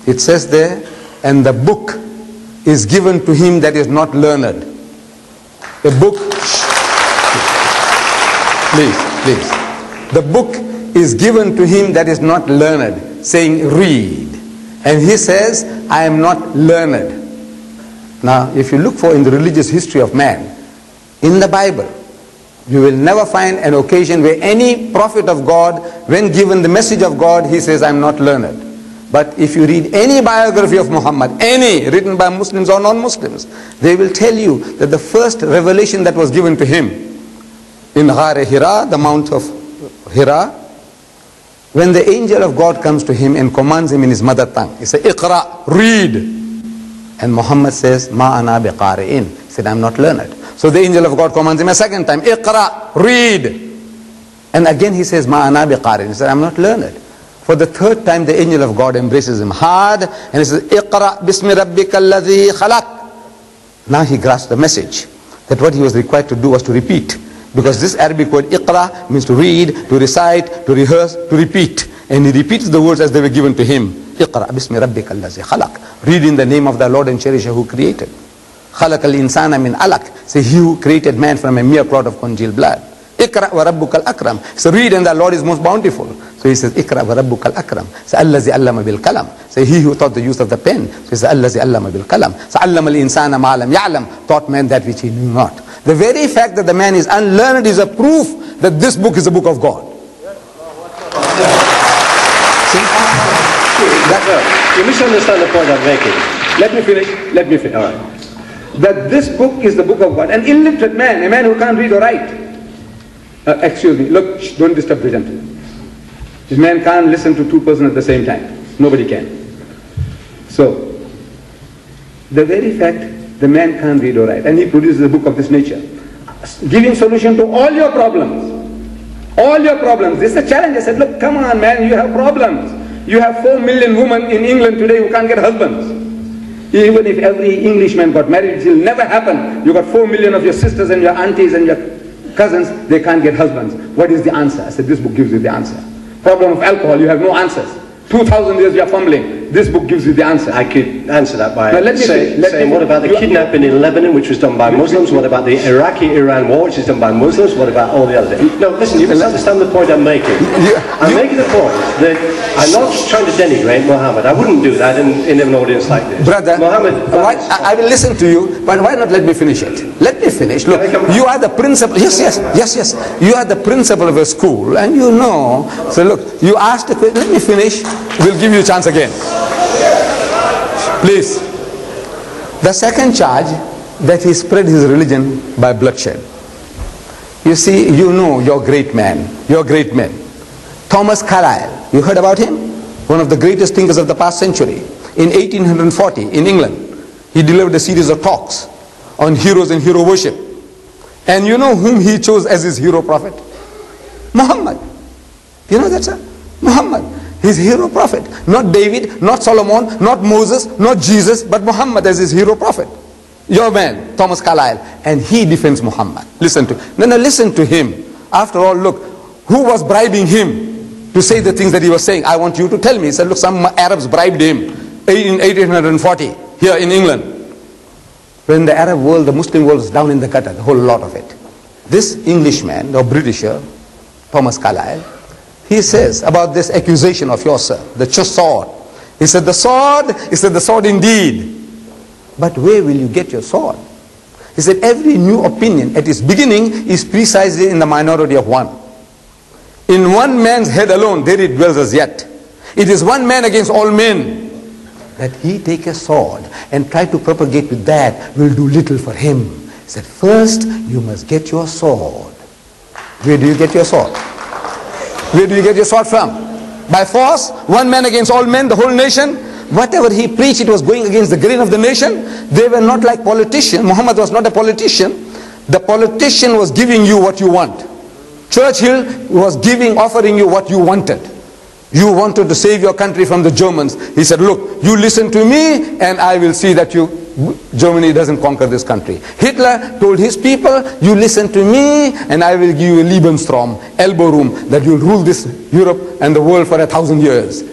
It says there, and the book is given to him that is not learned. The book, please. The book is given to him that is not learned, saying read. And he says, I am not learned. Now, if you look for in the religious history of man, in the Bible, you will never find an occasion where any prophet of God, when given the message of God, he says, I am not learned. But if you read any biography of Muhammad, any written by Muslims or non-Muslims, they will tell you that the first revelation that was given to him in Ghar Hira, the Mount of Hira, when the angel of God comes to him and commands him in his mother tongue, he says, Iqra, read. And Muhammad says, Ma ana biqari'in. He said, I am not learned. So the angel of God commands him a second time, Iqra, read. And again he says, Ma ana biqari'in. He said, I am not learned. For the third time the angel of God embraces him hard and he says, Iqra bismi rabbika alladhi khalaq. Now he grasped the message that what he was required to do was to repeat. Because this Arabic word Iqra means to read, to recite, to rehearse, to repeat. And he repeats the words as they were given to him. Iqra bismi rabbika alladhi khalaq. Read in the name of the Lord and Cherisher who created. Khalaq al-insana min alaq. Say, he who created man from a mere clot of congealed blood. Iqra wa rabbukal akram. So read and the Lord is most bountiful. So he says, Iqra wa rabbukal akram. So allazi allama bil kalam. So he who taught the use of the pen. So he says, allazi allama bil kalam. So allama al-insana ma lam ya'lam. Taught man that which he knew not. The very fact that the man is unlearned is a proof that this book is the book of God. You misunderstand the point I'm making. Let me finish. All right. That this book is the book of God. An illiterate man, a man who can't read or write. Excuse me, look, don't disturb the gentleman. This man can't listen to two persons at the same time. Nobody can. So, the very fact the man can't read or write, and he produces a book of this nature, giving solution to all your problems. All your problems. This is a challenge. I said, look, come on man, you have problems. You have 4 million women in England today who can't get husbands. Even if every Englishman got married, it will never happen. You got 4 million of your sisters and your aunties and your cousins, they can't get husbands. What is the answer? I said, this book gives you the answer. Problem of alcohol, you have no answers. 2,000 years you are fumbling. This book gives you the answer. I could answer that by saying, what about the kidnapping in Lebanon, which was done by Muslims? What about the Iraqi-Iran war, which is done by Muslims? What about all the other things? No, listen, you misunderstand the point I'm making. I'm making the point that I'm not trying to denigrate Mohammed. I wouldn't do that in an audience like this. Brother, Mohammed, I will listen to you, but why not let me finish it? Let me finish. Look, you are the principal. Yes. You are the principal of a school, and you know. So look, you asked the question. Let me finish. We'll give you a chance again. Please. The second charge, that he spread his religion by bloodshed. You see, you know your great man, your great men. Thomas Carlyle, you heard about him? One of the greatest thinkers of the past century. In 1840, in England, he delivered a series of talks on heroes and hero worship. And you know whom he chose as his hero prophet? Muhammad. You know that, sir? Muhammad. His hero prophet. Not David, not Solomon, not Moses, not Jesus, but Muhammad as his hero prophet. Your man, Thomas Carlyle. And he defends Muhammad. Listen to him. After all, look, who was bribing him to say the things that he was saying? I want you to tell me. He said, look, some Arabs bribed him in 1840 here in England. When the Arab world, the Muslim world was down in the gutter, the whole lot of it. This Englishman, or Britisher, Thomas Carlyle, he says about this accusation of yours, sir, the sword. He said, the sword indeed. But where will you get your sword? He said, every new opinion at its beginning is precisely in the minority of one. In one man's head alone, there it dwells as yet. It is one man against all men. That he take a sword and try to propagate with that will do little for him. He said, first you must get your sword. Where do you get your sword? Where do you get your sword from? By force? One man against all men, the whole nation? Whatever he preached, it was going against the grain of the nation. They were not like politicians. Muhammad was not a politician. The politician was giving you what you want. Churchill was offering you what you wanted. You wanted to save your country from the Germans. He said, look, you listen to me and I will see that Germany doesn't conquer this country. Hitler told his people, you listen to me and I will give you a Lebensraum, elbow room, that you'll rule this Europe and the world for 1,000 years.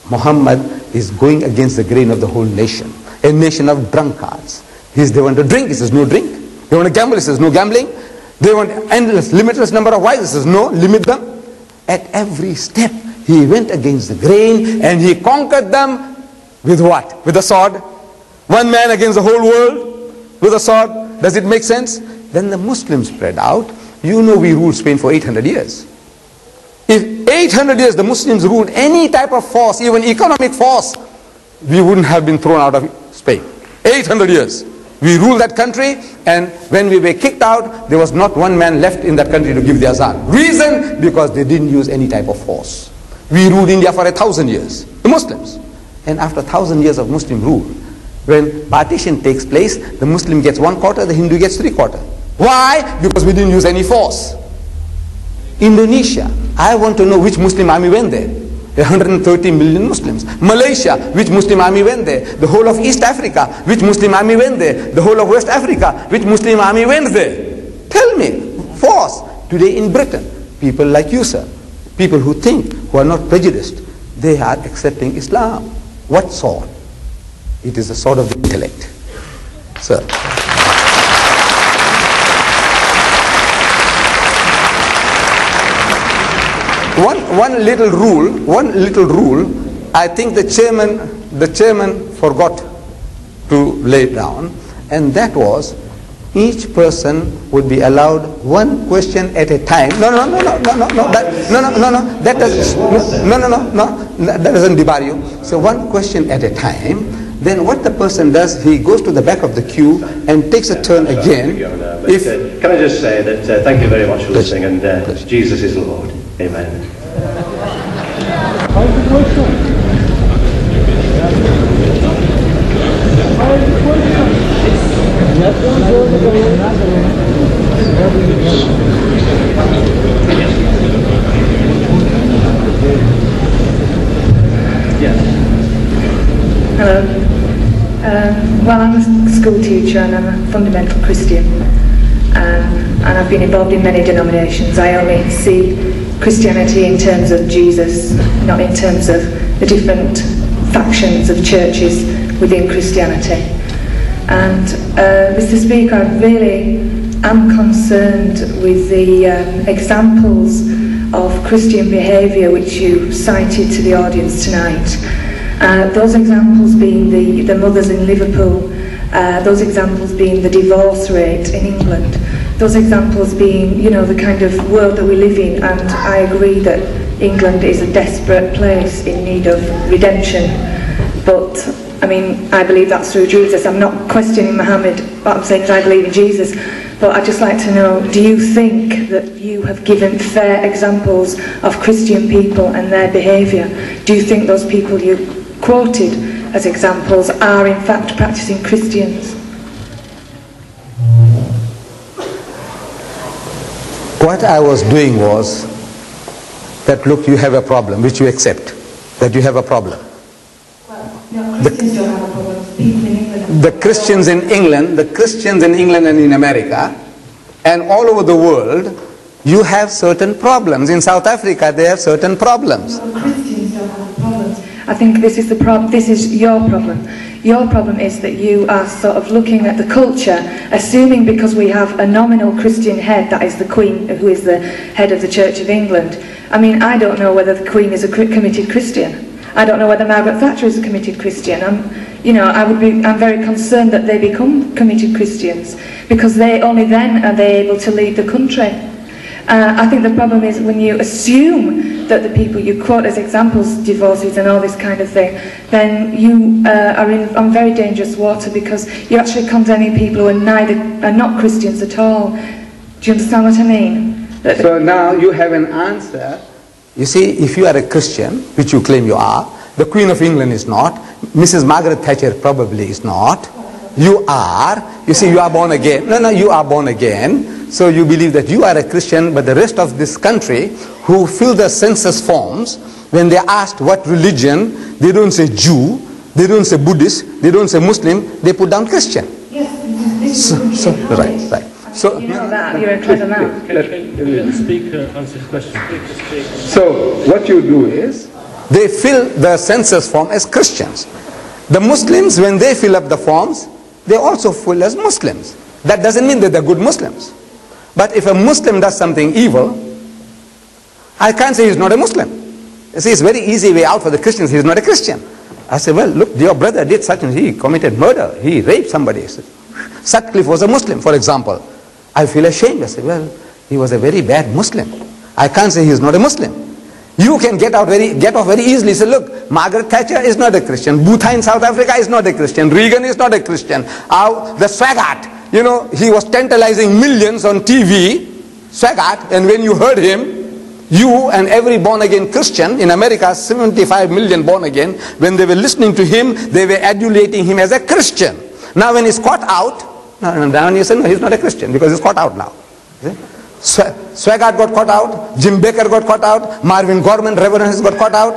Muhammad is going against the grain of the whole nation. A nation of drunkards. They want to drink, he says no drink. They want to gamble, he says no gambling. They want endless, limitless number of wives, he says no, limit them. At every step, he went against the grain and he conquered them with what? With a sword. One man against the whole world with a sword. Does it make sense? Then the Muslims spread out. You know we ruled Spain for 800 years. If 800 years the Muslims ruled any type of force, even economic force, we wouldn't have been thrown out of Spain. 800 years. We ruled that country, and when we were kicked out, there was not one man left in that country to give the azan. Reason? Because they didn't use any type of force. We ruled India for 1,000 years, the Muslims. And after 1,000 years of Muslim rule, when partition takes place, the Muslim gets 1/4, the Hindu gets 3/4. Why? Because we didn't use any force. Indonesia, I want to know which Muslim army went there. 130 million Muslims. Malaysia, which Muslim army went there? The whole of East Africa, which Muslim army went there? The whole of West Africa, which Muslim army went there? Tell me, force. Today in Britain, people like you, sir, people who think, who are not prejudiced, they are accepting Islam. What sword? It is the sword of the intellect, sir. One little rule, I think the chairman forgot to lay down, and that was each person would be allowed one question at a time. That doesn't debar you. So one question at a time. Then what the person does, he goes to the back of the queue and takes a turn again. Can I just say that thank you very much for listening, and Jesus is Lord. Amen. Hello. Well, I'm a school teacher and I'm a fundamental Christian, and I've been involved in many denominations. I only see Christianity in terms of Jesus, not in terms of the different factions of churches within Christianity. And Mr. Speaker, I really am concerned with the examples of Christian behaviour which you cited to the audience tonight. Those examples being the mothers in Liverpool, those examples being the divorce rate in England, those examples being, you know, the kind of world that we live in. And I agree that England is a desperate place in need of redemption. But, I mean, I believe that's through Jesus. I'm not questioning Mohammed. What I'm saying is I believe in Jesus. But I'd just like to know, do you think that you have given fair examples of Christian people and their behaviour? Do you think those people you quoted as examples are in fact practicing Christians? What I was doing was that, look, you have a problem, which you accept, that you have a problem. Well, no, Christians don't have a problem. People in England. The Christians in England and in America, and all over the world, you have certain problems. In South Africa, they have certain problems. No, Christians don't have problems. I think this is the problem. This is your problem. Your problem is that you are sort of looking at the culture, assuming because we have a nominal Christian head, that is the Queen, who is the head of the Church of England. I mean, I don't know whether the Queen is a committed Christian. I don't know whether Margaret Thatcher is a committed Christian. I'm very concerned that they become committed Christians, because only then are they able to lead the country. I think the problem is when you assume that the people you quote as examples, divorces and all this kind of thing, then you are on very dangerous water, because you're actually condemning people who are not Christians at all. Do you understand what I mean? So now you have an answer. You see, if you are a Christian, which you claim you are, the Queen of England is not, Mrs. Margaret Thatcher probably is not, you are, you see, you are born again. No, you are born again. So you believe that you are a Christian, but the rest of this country who fill the census forms, when they are asked what religion, they don't say Jew, they don't say Buddhist, they don't say Muslim, they put down Christian. Yes, this is right. So you know that, you're a clever man. Let the speaker answer his question. So what you do is, they fill the census form as Christians. The Muslims, when they fill up the forms, they also fill as Muslims. That doesn't mean that they're good Muslims. But if a Muslim does something evil, I can't say he's not a Muslim. You see, it's a very easy way out for the Christians. He's not a Christian. I say, well, look, your brother did such and he committed murder. He raped somebody. Sutcliffe was a Muslim, for example. I feel ashamed. I say, well, he was a very bad Muslim. I can't say he's not a Muslim. You can get off very easily. Say, look, Margaret Thatcher is not a Christian. Botha in South Africa is not a Christian. Reagan is not a Christian. The Swaggart, you know, he was tantalizing millions on TV. Swaggart, and when you heard him, you and every born-again Christian in America, 75 million born-again, when they were listening to him, they were adulating him as a Christian. Now when he's caught out, now you say, no, he's not a Christian because he's caught out now. Swaggart got caught out, Jim Baker got caught out, Marvin Gorman, Reverend, has got caught out.